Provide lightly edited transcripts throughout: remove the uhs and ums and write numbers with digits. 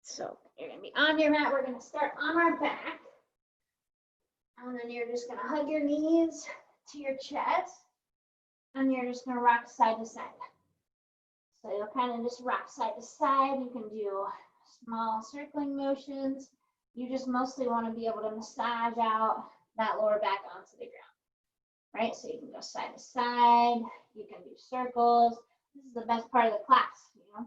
So you're gonna be on your mat. We're gonna start on our back. And then you're just gonna hug your knees to your chest. And you're just gonna rock side to side. So you'll kind of just rock side to side. You can do small circling motions. You just mostly want to be able to massage out that lower back onto the ground, right? So you can go side to side. You can do circles. This is the best part of the class, you know.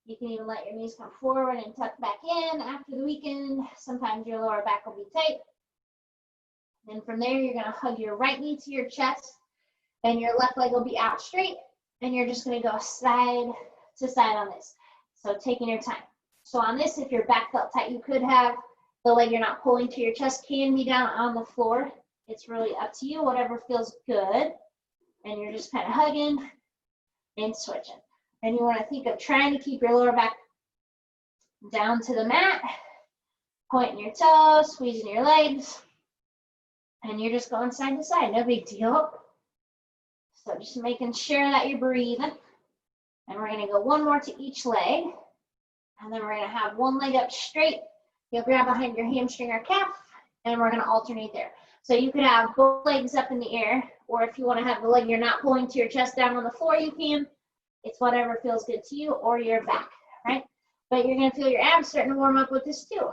You can even let your knees come forward and tuck back in after the weekend. Sometimes your lower back will be tight. Then from there, you're going to hug your right knee to your chest, and your left leg will be out straight, and you're just going to go side to side on this. So taking your time. So on this, if your back felt tight, you could have the leg you're not pulling to your chest can be down on the floor. It's really up to you, whatever feels good. And you're just kind of hugging and switching. And you want to think of trying to keep your lower back down to the mat, pointing your toes, squeezing your legs, and you're just going side to side, no big deal. So just making sure that you're breathing. And we're gonna go one more to each leg. And then we're gonna have one leg up straight. You'll grab behind your hamstring or calf, and we're gonna alternate there. So you could have both legs up in the air, or if you wanna have the leg you're not pulling to your chest down on the floor, you can. It's whatever feels good to you, or your back, right? But you're gonna feel your abs starting to warm up with this too.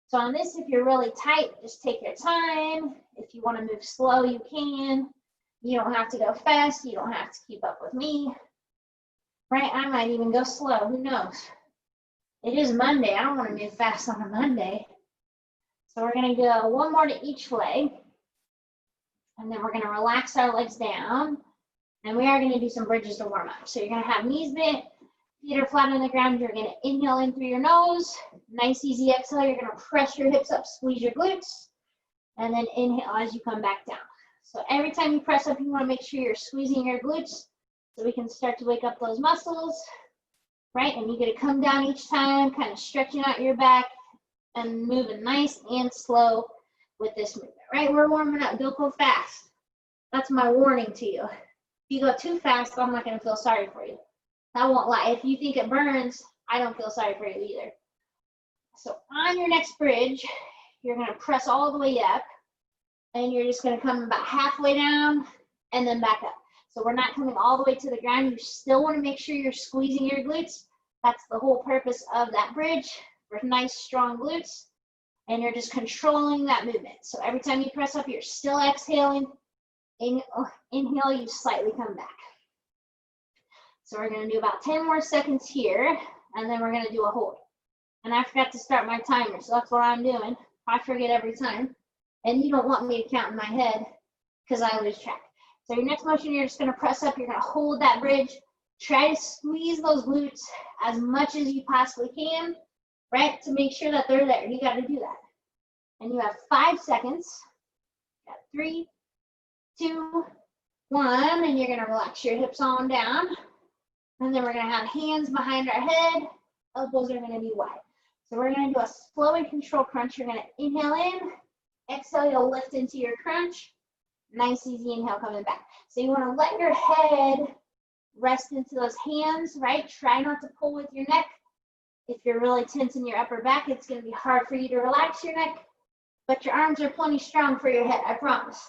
So on this, if you're really tight, just take your time. If you wanna move slow, you can. You don't have to go fast. You don't have to keep up with me, right? I might even go slow, who knows? It is Monday. I don't want to move fast on a Monday. So we're going to go one more to each leg. And then we're going to relax our legs down. And we are going to do some bridges to warm up. So you're going to have knees bent, feet are flat on the ground. You're going to inhale in through your nose. Nice, easy exhale. You're going to press your hips up, squeeze your glutes. And then inhale as you come back down. So every time you press up, you want to make sure you're squeezing your glutes so we can start to wake up those muscles, right? And you get to come down each time, kind of stretching out your back and moving nice and slow with this movement, right? We're warming up. Don't go fast. That's my warning to you. If you go too fast, I'm not going to feel sorry for you. I won't lie. If you think it burns, I don't feel sorry for you either. So on your next bridge, you're going to press all the way up. And you're just going to come about halfway down and then back up. So we're not coming all the way to the ground. You still want to make sure you're squeezing your glutes. That's the whole purpose of that bridge, for nice, strong glutes. And you're just controlling that movement. So every time you press up, you're still exhaling. Inhale, you slightly come back. So we're going to do about 10 more seconds here, and then we're going to do a hold. And I forgot to start my timer, so that's what I'm doing. I forget every time. And you don't want me to count in my head because I lose track. So your next motion, you're just going to press up. You're going to hold that bridge. Try to squeeze those glutes as much as you possibly can, right, to make sure that they're there. You got to do that. And you have 5 seconds. Got 3, 2, 1. And you're going to relax your hips on down. And then we're going to have hands behind our head. Elbows are going to be wide. So we're going to do a slow and controlled crunch. You're going to inhale in. Exhale, you'll lift into your crunch. Nice, easy inhale coming back. So you want to let your head rest into those hands, right? Try not to pull with your neck. If you're really tense in your upper back, it's going to be hard for you to relax your neck. But your arms are plenty strong for your head, I promise.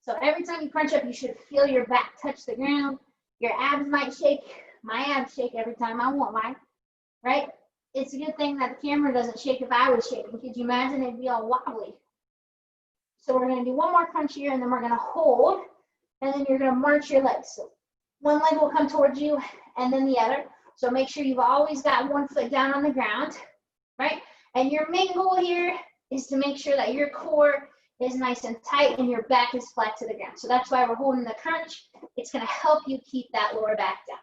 So every time you crunch up, you should feel your back touch the ground. Your abs might shake. My abs shake every time. I won't lie, right? It's a good thing that the camera doesn't shake if I was shaking. Could you imagine? It'd be all wobbly. So we're going to do one more crunch here, and then we're going to hold, and then you're going to march your legs. So one leg will come towards you, and then the other. So make sure you've always got one foot down on the ground, right? And your main goal here is to make sure that your core is nice and tight and your back is flat to the ground. So that's why we're holding the crunch. It's going to help you keep that lower back down.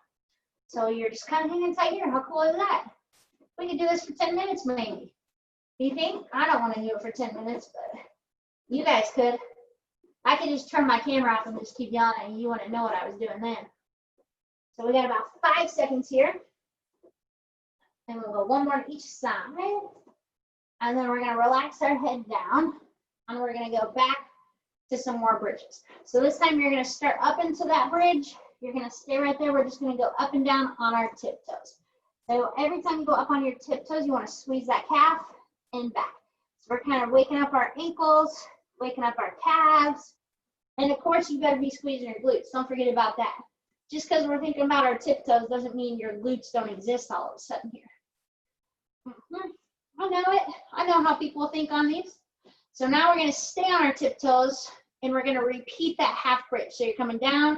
So you're just kind of hanging tight here. How cool is that? We could do this for 10 minutes maybe. Do you think? I don't want to do it for 10 minutes, but you guys could. I could just turn my camera off and just keep yelling and you wouldn't know what I was doing then. So we got about 5 seconds here. And we'll go one more to each side. And then we're going to relax our head down. And we're going to go back to some more bridges. So this time you're going to start up into that bridge. You're going to stay right there. We're just going to go up and down on our tiptoes. So every time you go up on your tiptoes, you want to squeeze that calf and back. So we're kind of waking up our ankles, waking up our calves. And of course, you better be squeezing your glutes. Don't forget about that. Just because we're thinking about our tiptoes doesn't mean your glutes don't exist all of a sudden here. I know it. I know how people think on these. So now we're going to stay on our tiptoes and we're going to repeat that half bridge. So you're coming down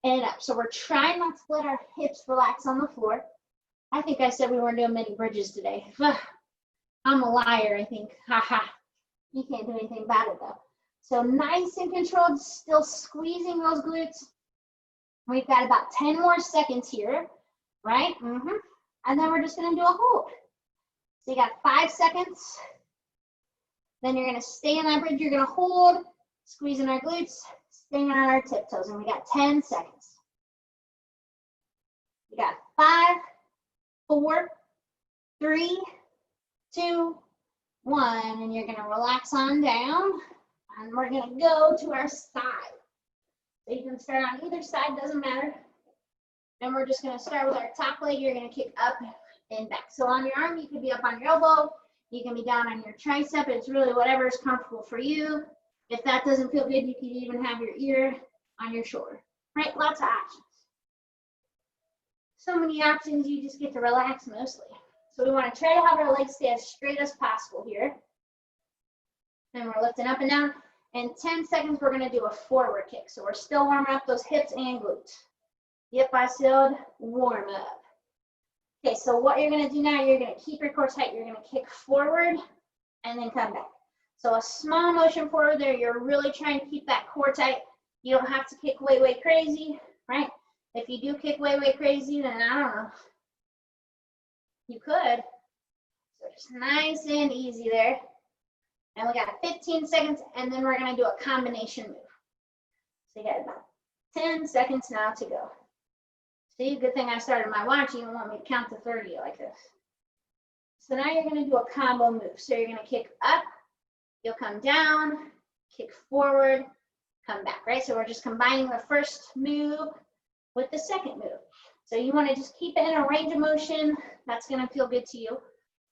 and up. So we're trying not to let our hips relax on the floor. I think I said we weren't doing many bridges today. I'm a liar, I think. Haha. You can't do anything about it though. So nice and controlled, still squeezing those glutes. We've got about 10 more seconds here, right? And then we're just going to do a hold. So you got 5 seconds. Then you're going to stay in that bridge. You're going to hold, squeezing our glutes, staying on our tiptoes. And we got 10 seconds. You got 5, 4, 3, 2, 1. And you're going to relax on down. And we're going to go to our side. So you can start on either side, doesn't matter. And we're just going to start with our top leg. You're going to kick up and back. So on your arm, you could be up on your elbow. You can be down on your tricep. It's really whatever is comfortable for you. If that doesn't feel good, you can even have your ear on your shoulder. Right? Lots of options. So many options, you just get to relax mostly. So we want to try to have our legs stay as straight as possible here. Then we're lifting up and down. In 10 seconds, we're going to do a forward kick. So we're still warming up those hips and glutes. Yep, I said warm up. Okay, so what you're going to do now, you're going to keep your core tight. You're going to kick forward and then come back. So a small motion forward there. You're really trying to keep that core tight. You don't have to kick way, way crazy, right? If you do kick way, way crazy, then I don't know. You could. So just nice and easy there. And we got 15 seconds, and then we're going to do a combination move. So you got about 10 seconds now to go. See, good thing I started my watch. You don't want me to count to 30 like this. So now you're going to do a combo move. So you're going to kick up, you'll come down, kick forward, come back, right? So we're just combining the first move with the second move. So you want to just keep it in a range of motion. That's going to feel good to you.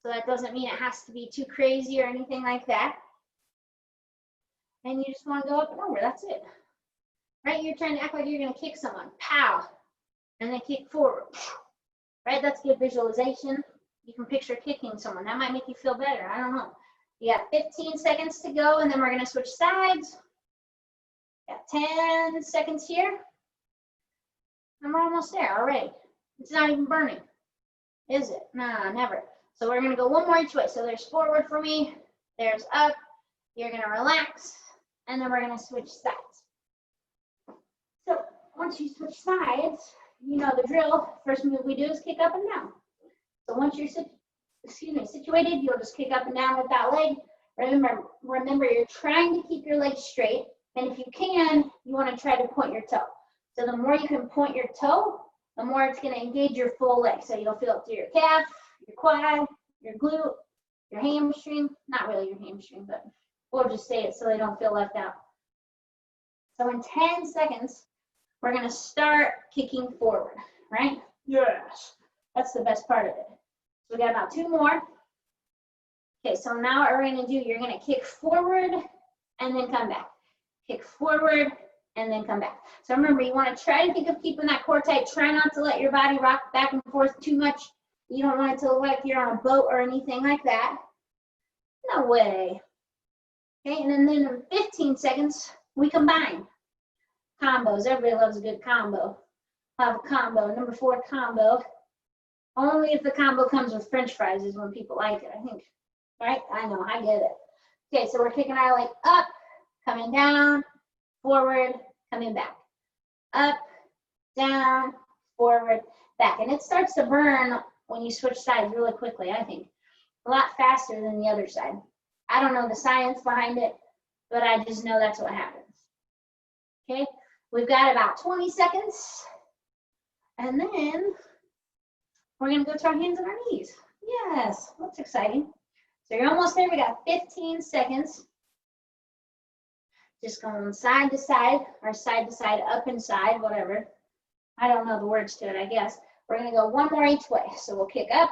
So that doesn't mean it has to be too crazy or anything like that. And you just want to go up and over. That's it. Right? You're trying to act like you're going to kick someone. Pow. And then kick forward. Right? That's good visualization. You can picture kicking someone. That might make you feel better. I don't know. You got 15 seconds to go, and then we're going to switch sides. Got 10 seconds here. And we're almost there already. It's not even burning. Is it? Nah, never. So we're going to go one more each way. So there's forward for me. There's up. You're going to relax. And then we're going to switch sides. So once you switch sides, you know the drill. First move we do is kick up and down. So once you're situated, you'll just kick up and down with that leg. Remember, you're trying to keep your legs straight. And if you can, you want to try to point your toe. So the more you can point your toe, the more it's going to engage your full leg. So you'll feel it through your calf, your quad, your glute, your hamstring. Not really your hamstring, but we'll just say it so they don't feel left out. So in 10 seconds, we're going to start kicking forward, right? Yes. That's the best part of it. So we got about 2 more. Okay, so now what we're going to do, you're going to kick forward and then come back. Kick forward and then come back. So remember, you want to try to think of keeping that core tight. Try not to let your body rock back and forth too much. You don't want it to look like you're on a boat or anything like that. No way. Okay, and then in 15 seconds, we combine. Combos. Everybody loves a good combo. Have a combo. Number 4 combo. Only if the combo comes with French fries is when people like it, I think. Right? I know, I get it. Okay, so we're kicking our leg up, coming down, forward, coming back. Up, down, forward, back. And it starts to burn when you switch sides really quickly, I think. A lot faster than the other side. I don't know the science behind it, but I just know that's what happens. Okay, we've got about 20 seconds. And then we're going to go to our hands and our knees. Yes, that's exciting. So you're almost there. We got 15 seconds. Just going side to side, or side to side, up and side, whatever. I don't know the words to it, I guess. We're gonna go one more each way. So we'll kick up,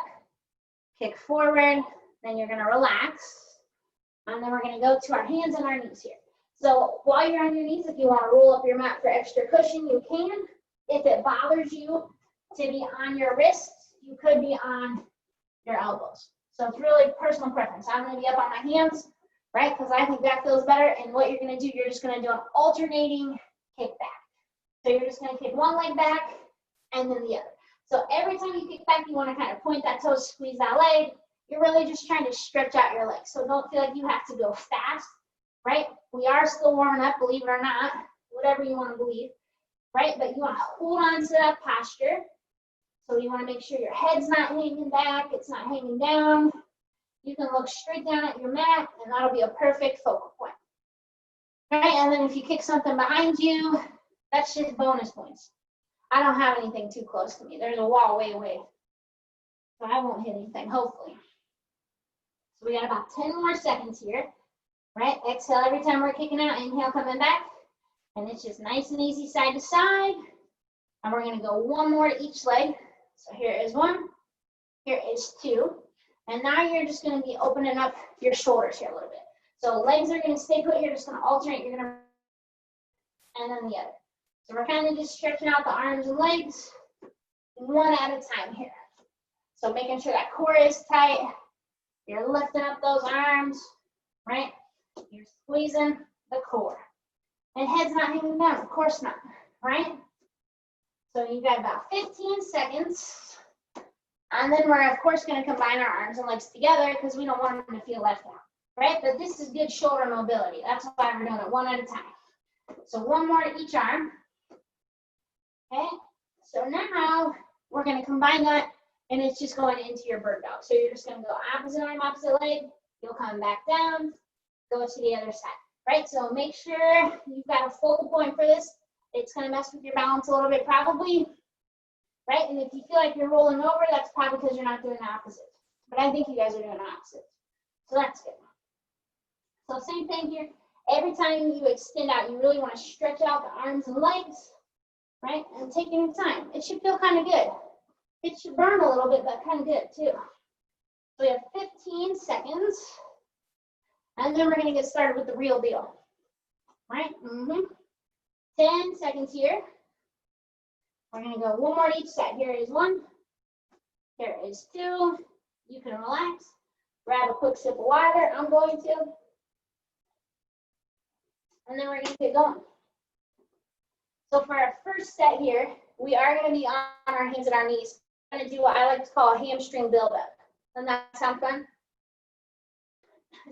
kick forward, then you're gonna relax. And then we're gonna go to our hands and our knees here. So while you're on your knees, if you wanna roll up your mat for extra cushion, you can. If it bothers you to be on your wrists, you could be on your elbows. So it's really personal preference. I'm gonna be up on my hands, right? Because I think that feels better. And what you're gonna do, you're just gonna do an alternating kick back. So you're just gonna kick one leg back and then the other. So every time you kick back, you wanna kind of point that toe, squeeze that leg. You're really just trying to stretch out your legs. So don't feel like you have to go fast, right? We are still warming up, believe it or not, whatever you wanna believe, right? But you wanna hold on to that posture. So you wanna make sure your head's not hanging back, it's not hanging down. You can look straight down at your mat, and that'll be a perfect focal point. All right, and then if you kick something behind you, that's just bonus points. I don't have anything too close to me. There's a wall way away. So I won't hit anything, hopefully. So we got about 10 more seconds here, right? Exhale every time we're kicking out, inhale coming back. And it's just nice and easy side to side. And we're gonna go one more to each leg. So here is one, here is two. And now you're just gonna be opening up your shoulders here a little bit. So legs are gonna stay put, you're just gonna alternate, you're gonna, and then the other. So we're kind of just stretching out the arms and legs one at a time here. So making sure that core is tight, you're lifting up those arms, right? You're squeezing the core. And head's not hanging down, of course not, right? So you've got about 15 seconds. And then we're, of course, going to combine our arms and legs together because we don't want them to feel left out, right? But this is good shoulder mobility. That's why we're doing it one at a time. So one more to each arm. Okay? So now we're going to combine that, and it's just going into your bird dog. So you're just going to go opposite arm, opposite leg. You'll come back down, go to the other side, right? So make sure you've got a focal point for this. It's going to mess with your balance a little bit probably, right? And if you feel like you're rolling over, that's probably because you're not doing the opposite. But I think you guys are doing the opposite. So that's good. So same thing here. Every time you extend out, you really want to stretch out the arms and legs, right? And taking your time. It should feel kind of good. It should burn a little bit, but kind of good too. So we have 15 seconds. And then we're going to get started with the real deal, right? 10 seconds here. We're going to go one more to each side. Here is one. Here is two. You can relax. Grab a quick sip of water. I'm going to. And then we're going to get going. So for our first set here, we are going to be on our hands and our knees. We're going to do what I like to call a hamstring build-up. Doesn't that sound fun?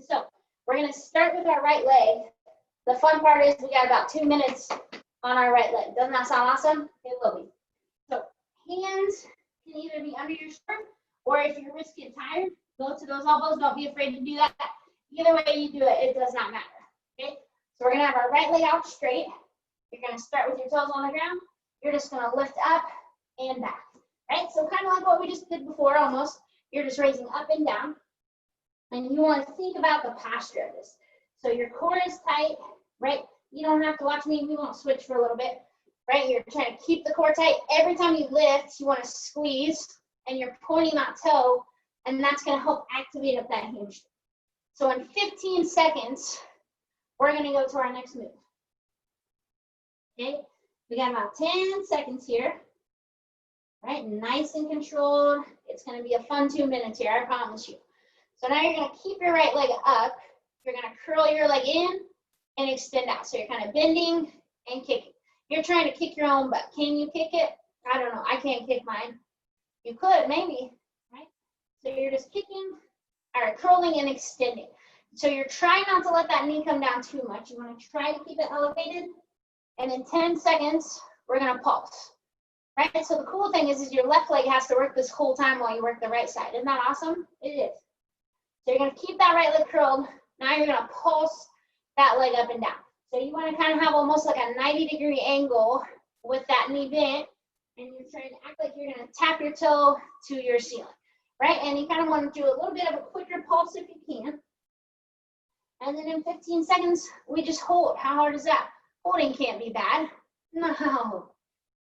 So we're going to start with our right leg. The fun part is we got about 2 minutes on our right leg. Doesn't that sound awesome? It will be. So hands can either be under your shoulder, or if your wrists get tired, go to those elbows. Don't be afraid to do that. Either way you do it, it does not matter. Okay? So we're going to have our right leg out straight. You're going to start with your toes on the ground. You're just going to lift up and back. Right? So kind of like what we just did before almost. You're just raising up and down. And you want to think about the posture of this. So your core is tight, right? You don't have to watch me. We won't switch for a little bit, right? You're trying to keep the core tight. Every time you lift, you want to squeeze, and you're pointing that toe, and that's going to help activate up that hamstring. So in 15 seconds, we're going to go to our next move. Okay? We got about 10 seconds here, right? Nice and controlled. It's going to be a fun 2 minutes here, I promise you. So now you're going to keep your right leg up. You're going to curl your leg in and extend out. So you're kind of bending and kicking. You're trying to kick your own butt. Can you kick it? I don't know. I can't kick mine. You could, maybe, right? So you're just kicking, or curling and extending. So you're trying not to let that knee come down too much. You want to try to keep it elevated. And in 10 seconds, we're going to pulse. Right? So the cool thing is your left leg has to work this whole time while you work the right side. Isn't that awesome? It is. So you're going to keep that right leg curled. Now you're going to pulse that leg up and down. So you want to kind of have almost like a 90-degree angle with that knee bent. And you're trying to act like you're going to tap your toe to your ceiling. Right? And you kind of want to do a little bit of a quicker pulse if you can. And then in 15 seconds, we just hold. How hard is that? Holding can't be bad. No.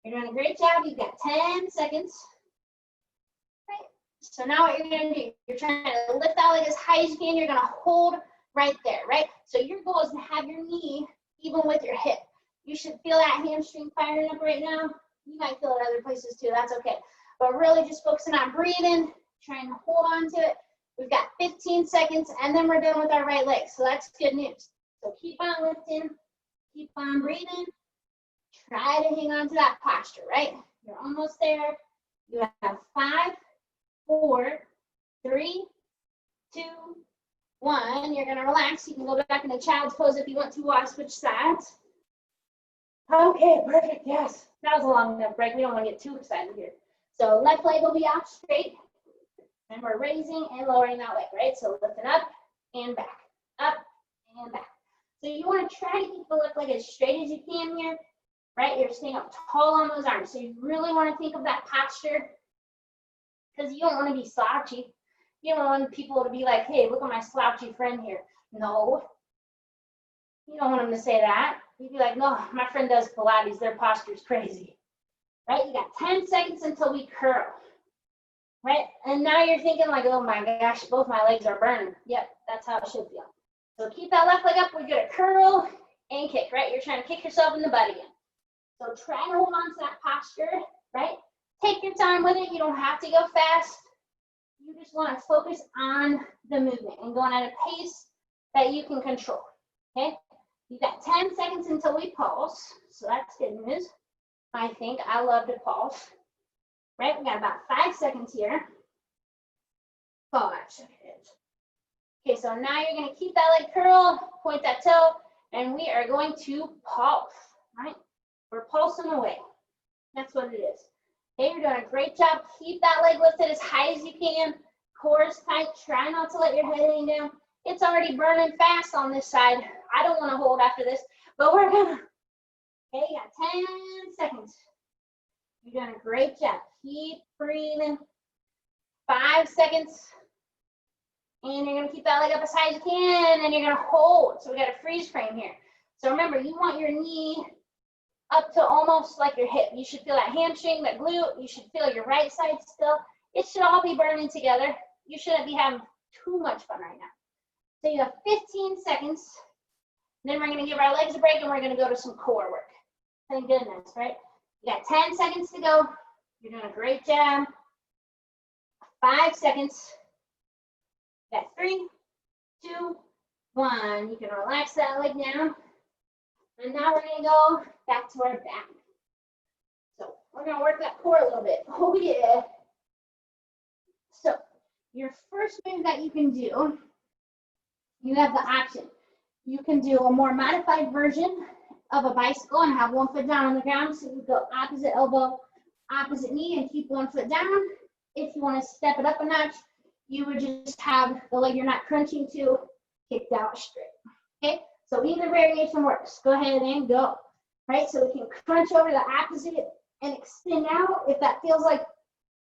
You're doing a great job. You've got 10 seconds. So now what you're gonna do, you're trying to lift that leg as high as you can. You're gonna hold right there, right? So your goal is to have your knee even with your hip. You should feel that hamstring firing up right now. You might feel it other places too, that's okay. But really just focusing on breathing, trying to hold on to it. We've got 15 seconds and then we're done with our right leg. So that's good news. So keep on lifting, keep on breathing. Try to hang on to that posture, right? You're almost there. You have 5, 4, 3, 2, 1. You're gonna relax. You can go back into child's pose if you want to, or switch sides. Okay, perfect, yes. That was a long enough break. We don't want to get too excited here. So left leg will be out straight. And we're raising and lowering that leg, right? So lifting up and back, up and back. So you want to try to keep the left leg as straight as you can here, right? You're staying up tall on those arms. So you really want to think of that posture because you don't want to be slouchy. You don't want people to be like, hey, look at my slouchy friend here. No, you don't want them to say that. You'd be like, no, my friend does Pilates. Their posture's crazy, right? You got 10 seconds until we curl, right? And now you're thinking like, oh my gosh, both my legs are burning. Yep, that's how it should feel. So keep that left leg up. We're gonna curl and kick, right? You're trying to kick yourself in the butt again. So try to hold on to that posture, right? Take your time with it. You don't have to go fast. You just want to focus on the movement and going at a pace that you can control, okay? You've got 10 seconds until we pulse, so that's good news. I think I love to pulse, right? We got about 5 seconds here. 5 seconds. Okay, so now you're going to keep that leg curled, point that toe, and we are going to pulse, right? We're pulsing away. That's what it is. Okay, you're doing a great job. Keep that leg lifted as high as you can. Core is tight. Try not to let your head hang down. It's already burning fast on this side. I don't want to hold after this, but we're gonna. Okay, you got 10 seconds. You're doing a great job. Keep breathing. 5 seconds. And you're gonna keep that leg up as high as you can, and you're gonna hold. So we got a freeze frame here. So remember, you want your knee up to almost like your hip. You should feel that hamstring, that glute. You should feel your right side still. It should all be burning together. You shouldn't be having too much fun right now. So you have 15 seconds. Then we're gonna give our legs a break and we're gonna go to some core work. Thank goodness, right? You got 10 seconds to go. You're doing a great job. 5 seconds. You got 3, 2, 1. You can relax that leg down. And now we're gonna go back to our back. So we're gonna work that core a little bit. Oh yeah. So your first move that you can do, you have the option. You can do a more modified version of a bicycle and have one foot down on the ground. So you go opposite elbow, opposite knee, and keep one foot down. If you want to step it up a notch, you would just have the leg you're not crunching to kicked out straight. Okay? So either variation works. Go ahead and go. Right? So we can crunch over the opposite and extend out. If that feels like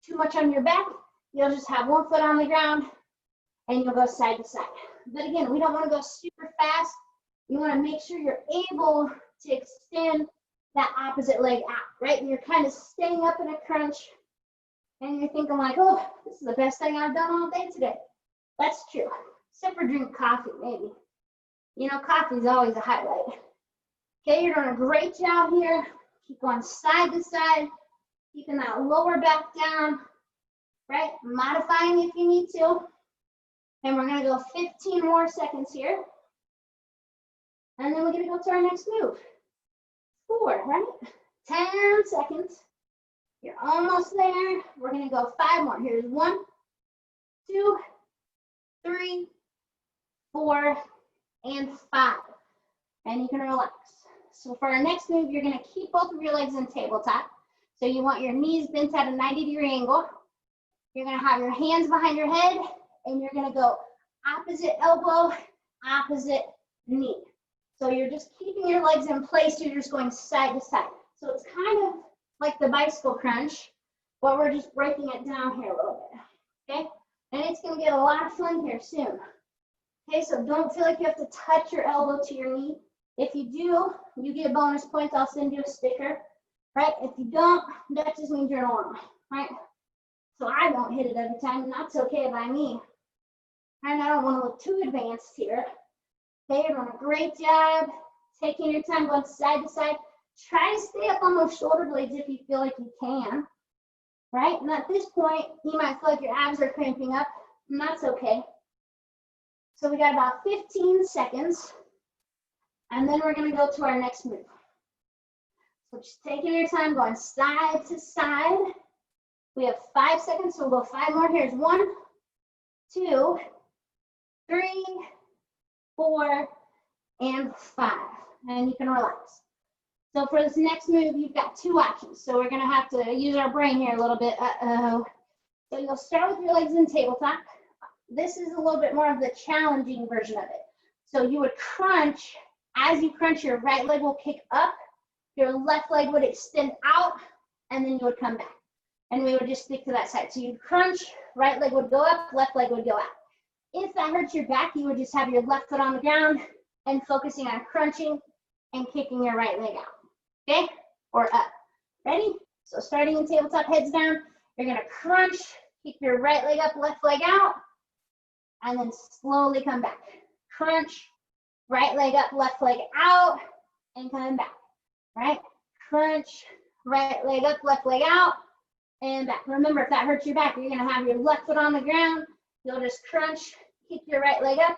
too much on your back, you'll just have one foot on the ground and you'll go side to side. But again, we don't want to go super fast. You want to make sure you're able to extend that opposite leg out, right? And you're kind of staying up in a crunch and you're thinking like, oh, this is the best thing I've done all day today. That's true. Except for drink coffee, maybe. You know, coffee is always a highlight. Okay, you're doing a great job here. Keep going side to side, keeping that lower back down, right? Modifying if you need to. And we're gonna go 15 more seconds here. And then we're gonna go to our next move. 4, right? 10 seconds. You're almost there. We're gonna go 5 more. Here's 1, 2, 3, 4, and 5. And you can relax. So for our next move, you're gonna keep both of your legs in tabletop. So you want your knees bent at a 90-degree angle. You're gonna have your hands behind your head, and you're gonna go opposite elbow, opposite knee. So you're just keeping your legs in place, you're just going side to side. So it's kind of like the bicycle crunch, but we're just breaking it down here a little bit, okay? And it's gonna get a lot of fun here soon. Okay, so don't feel like you have to touch your elbow to your knee. If you do, you get bonus points. I'll send you a sticker, right? If you don't, that just means you're normal, right? so I don't hit it every time, and that's okay by me. And I don't want to look too advanced here. Okay, you're doing a great job. Taking your time, going side to side. Try to stay up on those shoulder blades if you feel like you can. Right? And at this point, you might feel like your abs are cramping up, and that's okay. So we got about 15 seconds, and then we're going to go to our next move. So just taking your time, going side to side. We have 5 seconds, so we'll go 5 more. Here's 1, 2, 3, 4, and 5. And you can relax. So for this next move, you've got 2 options. So we're going to have to use our brain here a little bit. Uh-oh. So you'll start with your legs in tabletop. This is a little bit more of the challenging version of it. So you would crunch. As you crunch, your right leg will kick up. Your left leg would extend out, and then you would come back. And we would just stick to that side. So you'd crunch, right leg would go up, left leg would go out. If that hurts your back, you would just have your left foot on the ground and focusing on crunching and kicking your right leg out. Okay? Or up. Ready? So starting in tabletop, heads down, you're going to crunch, kick your right leg up, left leg out, and then slowly come back. Crunch, right leg up, left leg out, and come back. Right? Crunch, right leg up, left leg out, and back. Remember, if that hurts your back, you're going to have your left foot on the ground. You'll just crunch, kick your right leg up,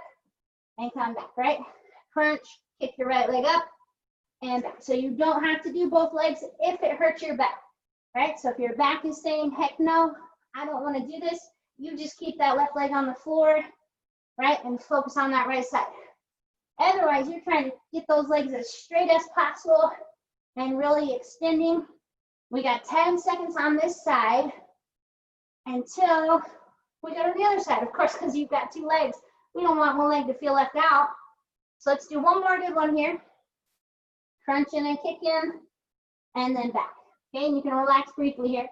and come back, right? Crunch, kick your right leg up, and back. So you don't have to do both legs if it hurts your back, right? So if your back is saying, heck no, I don't want to do this, you just keep that left leg on the floor, right? And focus on that right side. Otherwise, you're trying to get those legs as straight as possible and really extending. We got 10 seconds on this side until we go to the other side, of course, because you've got 2 legs. We don't want one leg to feel left out. So let's do one more good one here. Crunching and kicking, and then back. Okay, and you can relax briefly here.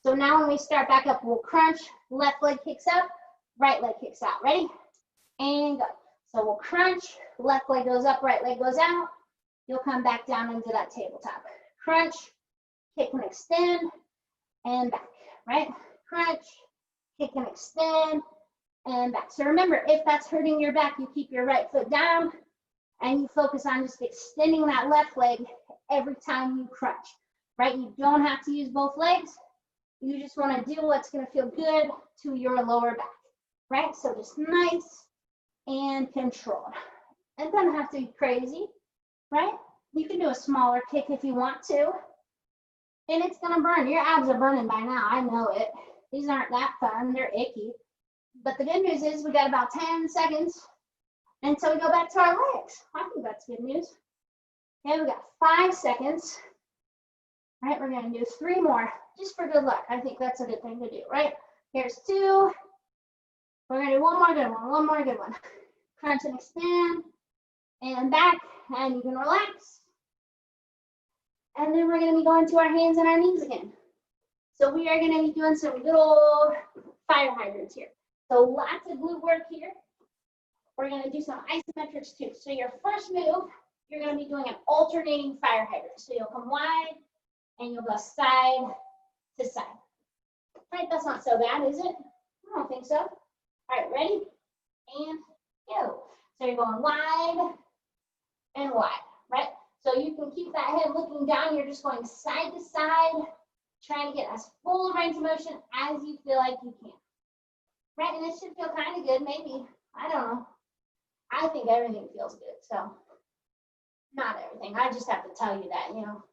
So now when we start back up, we'll crunch, left leg kicks up, right leg kicks out. Ready? And go. So we'll crunch, left leg goes up, right leg goes out. You'll come back down into that tabletop. Crunch, kick and extend, and back, right? Crunch, kick and extend, and back. So remember, if that's hurting your back, you keep your right foot down, and you focus on just extending that left leg every time you crunch, right? You don't have to use both legs. You just want to do what's going to feel good to your lower back, right? So just nice and controlled. It doesn't have to be crazy, right? You can do a smaller kick if you want to, and it's going to burn. Your abs are burning by now. I know it. These aren't that fun. They're icky. But the good news is we got about 10 seconds until we go back to our legs. I think that's good news. Okay, we got 5 seconds. All right, we're going to do 3 more just for good luck. I think that's a good thing to do, right? Here's 2. We're going to do one more good one. Crunch and extend, and back, and you can relax. And then we're going to be going to our hands and our knees again. So we are going to be doing some good old fire hydrants here. So lots of glute work here. We're going to do some isometrics too. So your first move, you're going to be doing an alternating fire hydrant. So you'll come wide, and you'll go side to side. Right, that's not so bad, is it? I don't think so. All right, ready? And go. So you're going wide and wide, right? So you can keep that head looking down. You're just going side to side, trying to get as full range of motion as you feel like you can. Right, and it should feel kind of good, maybe. I don't know. I think everything feels good, so not everything. I just have to tell you that, you know.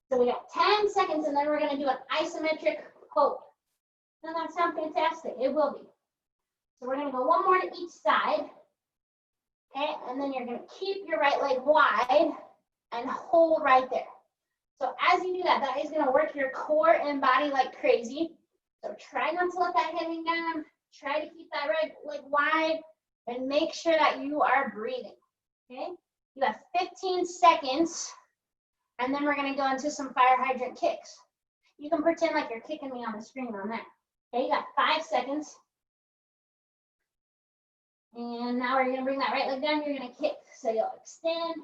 So we got 10 seconds, and then we're going to do an isometric hold. Doesn't that sound fantastic? It will be. So we're going to go one more to each side. Okay, and then you're going to keep your right leg wide and hold right there. So as you do that, that is going to work your core and body like crazy. So try not to let that head hang down. Try to keep that right leg wide and make sure that you are breathing. Okay, you have 15 seconds, and then we're going to go into some fire hydrant kicks. You can pretend like you're kicking me on the screen on that. Okay, you got 5 seconds. And now we're going to bring that right leg down. You're going to kick. So you'll extend,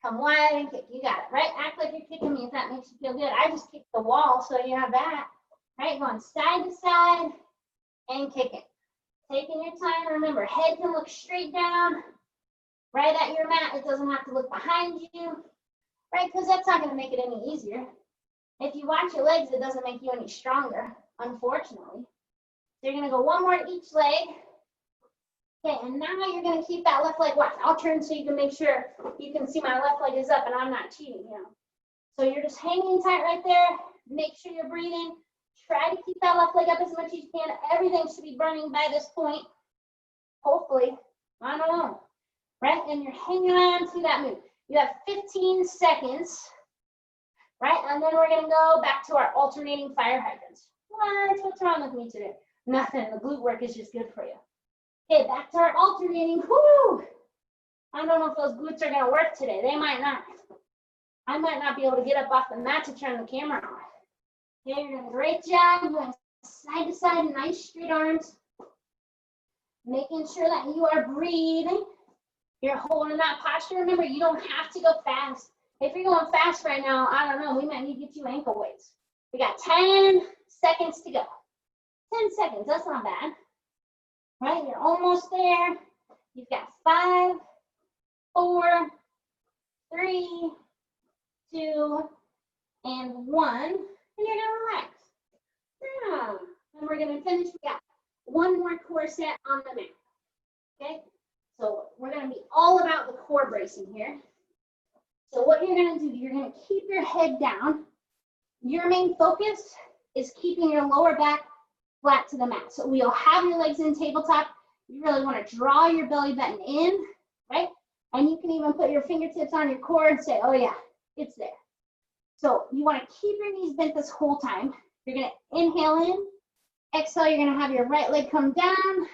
come wide, and kick. You got it, right? Act like you're kicking me if that makes you feel good. I just kicked the wall, so you have that. right? Going side to side and kicking. Taking your time. Remember, head can look straight down, right at your mat. It doesn't have to look behind you, right? Because that's not going to make it any easier. If you watch your legs, it doesn't make you any stronger, unfortunately. So you're going to go one more to each leg. Okay, and now you're going to keep that left leg wide. I'll turn so you can make sure you can see my left leg is up and I'm not cheating, you know. So you're just hanging tight right there. Make sure you're breathing. Try to keep that left leg up as much as you can. Everything should be burning by this point. Hopefully. I don't know. Right? And you're hanging on to that move. You have 15 seconds. Right? And then we're going to go back to our alternating fire hydrants. What's wrong with me today? Nothing. The glute work is just good for you. Okay, back to our alternating. Whoo! I don't know if those glutes are going to work today. They might not. I might not be able to get up off the mat to turn the camera on. Okay, you're doing a great job. Going side to side, nice straight arms. Making sure that you are breathing. You're holding that posture. Remember, you don't have to go fast. If you're going fast right now, I don't know, we might need to get you ankle weights. We got 10 seconds to go. 10 seconds, that's not bad. Right, you're almost there. You've got 5, 4, 3, 2, and 1. And you're gonna relax. Yeah. And we're gonna finish. We got one more core set on the mat. Okay? So we're gonna be all about the core bracing here. So what you're gonna do, you're gonna keep your head down. Your main focus is keeping your lower back flat to the mat. So you'll have your legs in tabletop. You really want to draw your belly button in, right? And you can even put your fingertips on your core and say, oh yeah, it's there. So you want to keep your knees bent this whole time. You're going to inhale in. Exhale, you're going to have your right leg come down.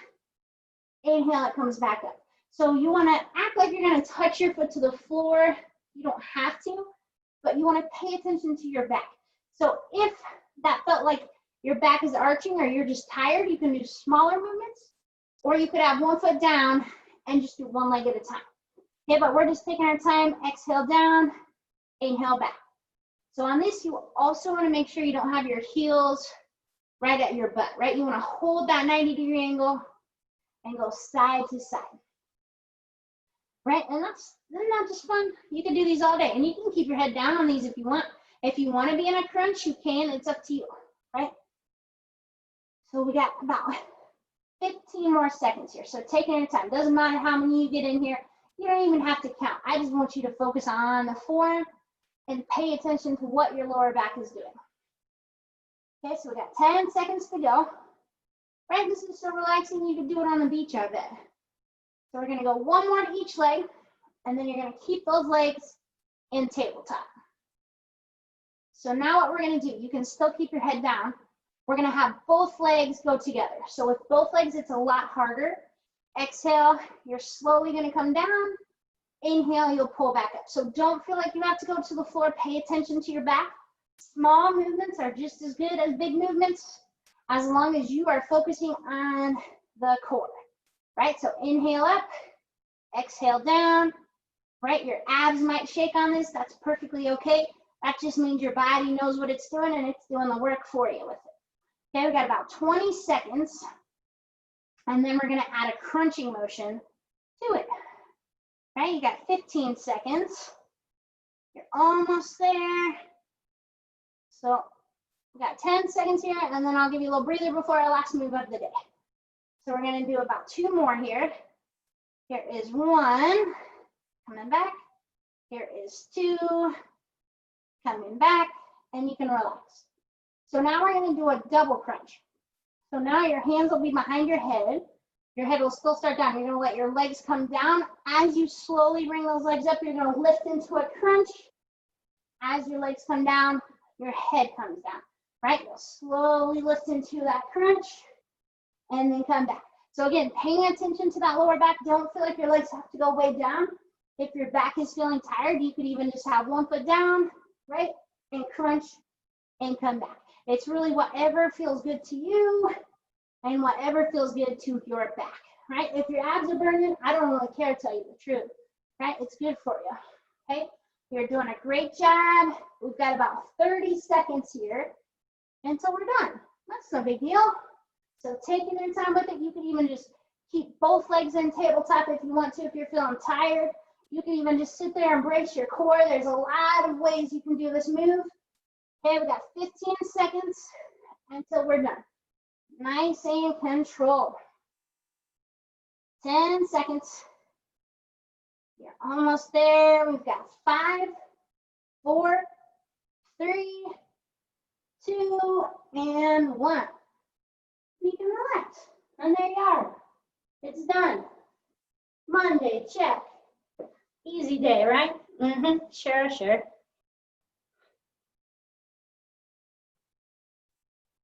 Inhale, it comes back up. So you want to act like you're going to touch your foot to the floor. You don't have to, but you want to pay attention to your back. So if that felt like your back is arching or you're just tired, you can do smaller movements, or you could have one foot down and just do one leg at a time. Okay, but we're just taking our time. Exhale down, inhale back. So on this, you also want to make sure you don't have your heels right at your butt, right? You want to hold that 90-degree angle and go side to side. Right, and isn't that just fun? You can do these all day, and you can keep your head down on these if you want. If you want to be in a crunch, you can. It's up to you, right? So we got about 15 more seconds here. So taking your time. Doesn't matter how many you get in here. You don't even have to count. I just want you to focus on the form and pay attention to what your lower back is doing. Okay, so we got 10 seconds to go. Right, this is so relaxing, you can do it on the beach, I bet. So we're gonna go one more to each leg, and then you're gonna keep those legs in tabletop. So now what we're gonna do, you can still keep your head down. We're gonna have both legs go together. So with both legs, it's a lot harder. Exhale, you're slowly gonna come down. Inhale, you'll pull back up. So don't feel like you have to go to the floor. Pay attention to your back. Small movements are just as good as big movements as long as you are focusing on the core, right? So inhale up, exhale down, right? Your abs might shake on this. That's perfectly okay. That just means your body knows what it's doing and it's doing the work for you with it. Okay, we got about 20 seconds. And then we're gonna add a crunching motion to it. Right, you got 15 seconds. You're almost there. So we got 10 seconds here, and then I'll give you a little breather before our last move of the day. So we're gonna do about 2 more here. Here is 1, coming back. Here is 2, coming back, and you can relax. So now we're gonna do a double crunch. So now your hands will be behind your head. Your head will still start down. You're gonna let your legs come down. As you slowly bring those legs up, you're gonna lift into a crunch. As your legs come down, your head comes down, right? You'll slowly lift into that crunch and then come back. So again, paying attention to that lower back. Don't feel like your legs have to go way down. If your back is feeling tired, you could even just have one foot down, right? And crunch and come back. It's really whatever feels good to you and whatever feels good to your back, right? If your abs are burning, I don't really care to tell you the truth, right? It's good for you, okay? You're doing a great job. We've got about 30 seconds here until we're done. That's no big deal. So taking your time with it, you can even just keep both legs in tabletop if you want to, if you're feeling tired. You can even just sit there and brace your core. There's a lot of ways you can do this move. Okay, we got 15 seconds until we're done. Nice and controlled. 10 seconds. You're almost there. We've got 5, 4, 3, 2, and 1. You can relax. And there you are. It's done. Monday, check. Easy day, right? Sure.